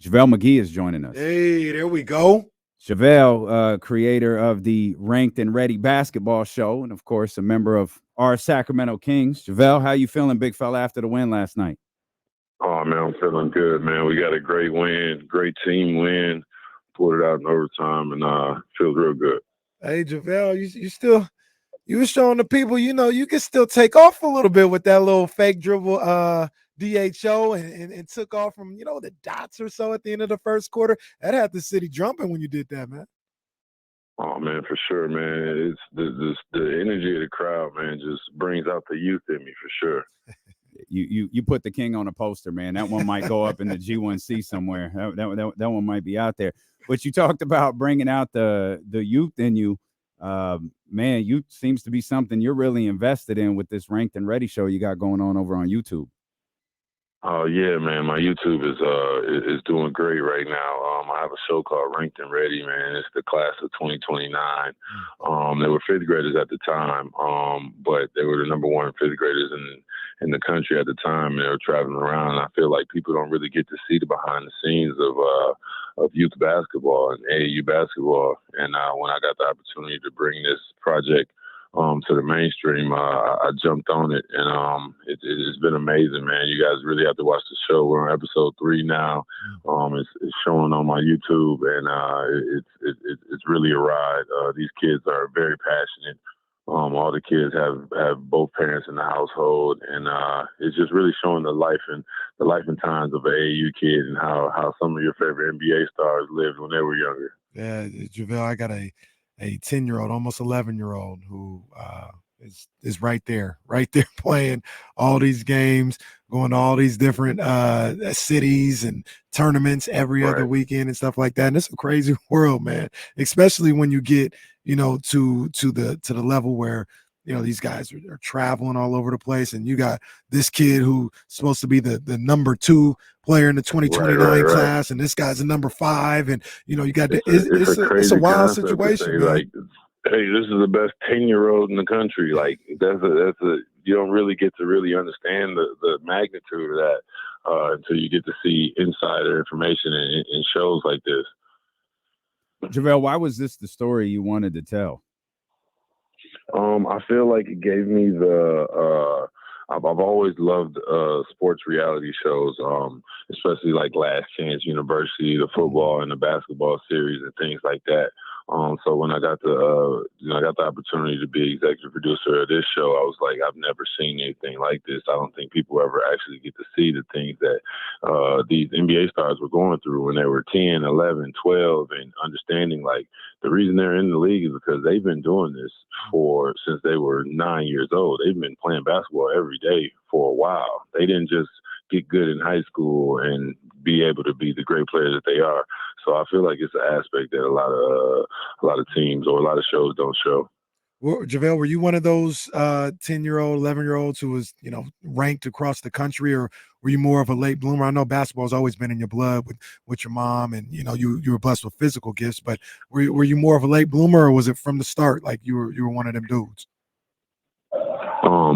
JaVale McGee is joining us. Hey, there we go. JaVale, creator of the Ranked and Ready basketball show, and of course, a member of our Sacramento Kings. JaVale, how you feeling, big fella, after the win last night? Oh, man, I'm feeling good, man. We got a great win, great team win. Pulled it out in overtime, and feels real good. Hey, JaVale, you were showing the people, you can still take off a little bit with that little fake dribble DHO and took off from, the dots or so at the end of the first quarter. That had the city jumping when you did that, man. Oh, man, for sure, man. It's the energy of the crowd, man, just brings out the youth in me for sure. You put the King on a poster, man. That one might go up in the G1C somewhere. That one might be out there. But you talked about bringing out the youth in you. Man, youth seems to be something you're really invested in with this Ranked and Ready show you got going on over on YouTube. Oh yeah, man. My YouTube is doing great right now. I have a show called Ranked and Ready, man. It's the class of 2029. They were fifth graders at the time, but they were the number one fifth graders in the country at the time, and they were traveling around. And I feel like people don't really get to see the behind the scenes of youth basketball and AAU basketball. And when I got the opportunity to bring this project to the mainstream, I jumped on it, and it's been amazing, man. You guys really have to watch the show. We're on episode 3 now. It's showing on my YouTube, and it's really a ride. These kids are very passionate. All the kids have both parents in the household, and it's just really showing the life and times of an AAU kid and how some of your favorite NBA stars lived when they were younger. Yeah, JaVale, I got a 10-year-old, almost 11-year-old who is right there playing all these games, going to all these different cities and tournaments every other weekend and stuff like that. And it's a crazy world, man, especially when you get, to the level where, these guys are traveling all over the place, and you got this kid who's supposed to be the number 2 player in the 2029 class, and this guy's a number 5, and you got it's a wild situation, man. Like, hey, this is the best 10-year-old in the country. Like that's a you don't really get to really understand the magnitude of that until you get to see insider information in shows like this. JaVale, why was this the story you wanted to tell? I feel like it gave me I've always loved sports reality shows, especially like Last Chance University, the football and the basketball series and things like that. So when I got the opportunity to be executive producer of this show, I was like, I've never seen anything like this. I don't think people ever actually get to see the things that these NBA stars were going through when they were 10, 11, 12, and understanding like the reason they're in the league is because they've been doing this since they were 9 years old. They've been playing basketball every day for a while. They didn't just get good in high school and be able to be the great players that they are. So I feel like it's an aspect that a lot of teams or a lot of shows don't show. Well, JaVale, were you one of those 10-year-old, 11-year-olds who was, ranked across the country, or were you more of a late bloomer? I know basketball's always been in your blood with your mom, and you were blessed with physical gifts, but were you more of a late bloomer, or was it from the start like you were one of them dudes?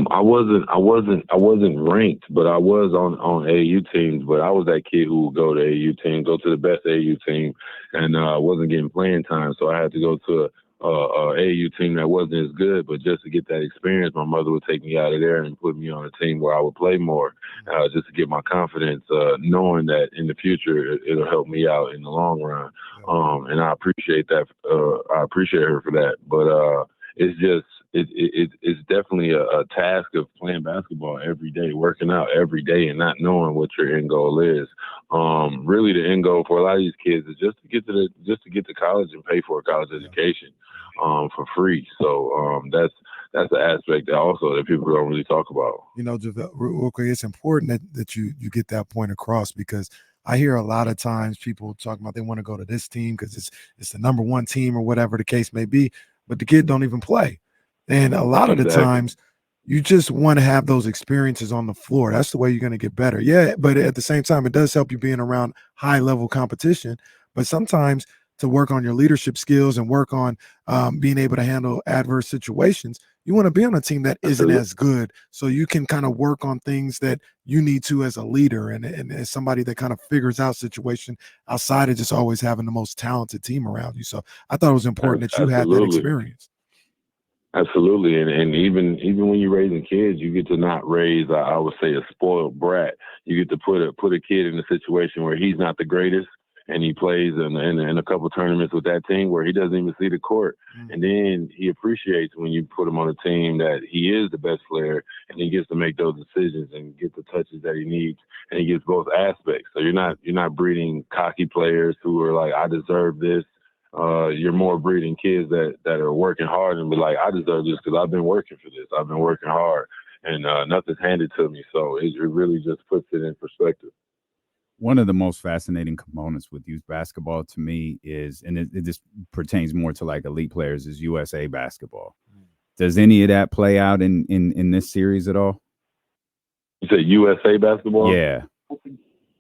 I wasn't ranked, but I was on AAU teams. But I was that kid who would go to AAU team, go to the best AAU team, and wasn't getting playing time. So I had to go to a AAU team that wasn't as good. But just to get that experience, my mother would take me out of there and put me on a team where I would play more, just to get my confidence, knowing that in the future it'll help me out in the long run. And I appreciate that. I appreciate her for that. But it's just. It's definitely a task of playing basketball every day, working out every day, and not knowing what your end goal is. Really, the end goal for a lot of these kids is just to get to college and pay for a college education for free. So that's the aspect that people don't really talk about. JaVale, real quick, it's important that you get that point across, because I hear a lot of times people talking about they want to go to this team because it's the number 1 team or whatever the case may be, but the kid don't even play. And a lot of the times you just want to have those experiences on the floor. That's the way you're going to get better. Yeah, but at the same time, it does help you being around high-level competition. But sometimes to work on your leadership skills and work on being able to handle adverse situations. You want to be on a team that isn't as good, so you can kind of work on things that you need to as a leader and as somebody that kind of figures out situation outside of just always having the most talented team around you. So I thought it was important that you had that experience. Absolutely, and even when you're raising kids, you get to not raise, I would say, a spoiled brat. You get to put a kid in a situation where he's not the greatest, and he plays in a couple tournaments with that team where he doesn't even see the court, and then he appreciates when you put him on a team that he is the best player, and he gets to make those decisions and get the touches that he needs, and he gets both aspects. So you're not breeding cocky players who are like, I deserve this. You're more breeding kids that are working hard and be like, I deserve this because I've been working for this. I've been working hard, and nothing's handed to me. So it really just puts it in perspective. One of the most fascinating components with youth basketball to me is, and it just pertains more to like elite players, is USA basketball. Does any of that play out in this series at all? You said USA basketball? Yeah.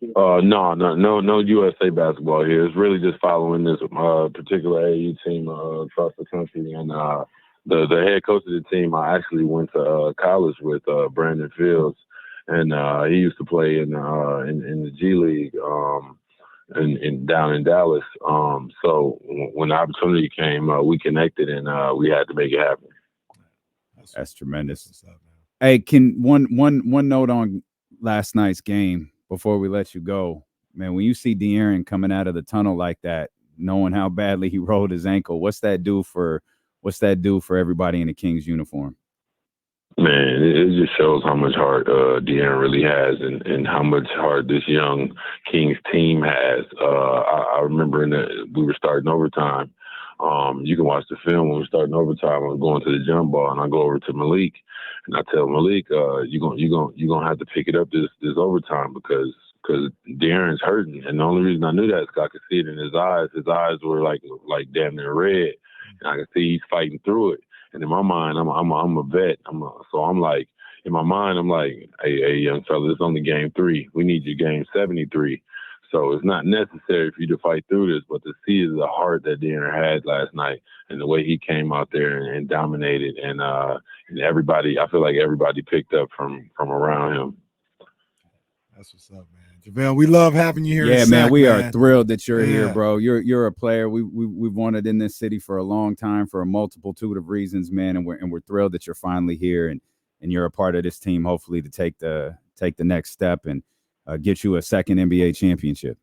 No USA basketball here. It's really just following this particular AAU team across the country, and the head coach of the team I actually went to college with, Brandon Fields, and he used to play in the G League down in Dallas. So when the opportunity came, we connected, and we had to make it happen. That's tremendous. Hey, can one note on last night's game before we let you go, man? When you see De'Aaron coming out of the tunnel like that, knowing how badly he rolled his ankle, what's that do for everybody in the Kings uniform? Man, it just shows how much heart De'Aaron really has, and how much heart this young Kings team has. I remember we were starting overtime. You can watch the film when we're starting overtime. I'm going to the jump ball, and I go over to Malik, and I tell Malik, you're gonna have to pick it up this overtime because De'Aaron's hurting. And the only reason I knew that is because I could see it in his eyes. His eyes were like damn near red, and I could see he's fighting through it. And in my mind, I'm a vet. So I'm like, in my mind, I'm like, hey, young fella, it's only game 3. We need you game 73. So it's not necessary for you to fight through this, but to see the heart that De'Aaron had last night and the way he came out there and dominated, and everybody, I feel like everybody picked up from around him. That's what's up, man. JaVale, we love having you here. Yeah, man, we are thrilled that you're here, bro. You're a player we've wanted in this city for a long time for a multitude of reasons, man, and we're thrilled that you're finally here and you're a part of this team, hopefully to take the next step and get you a second NBA championship.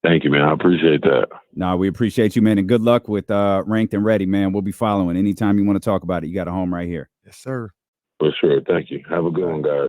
Thank you, man. I appreciate that. No, we appreciate you, man, and good luck with Ranked and Ready, man. We'll be following. Anytime you want to talk about it, you got a home right here. Yes, sir. For sure. Thank you. Have a good one, guys.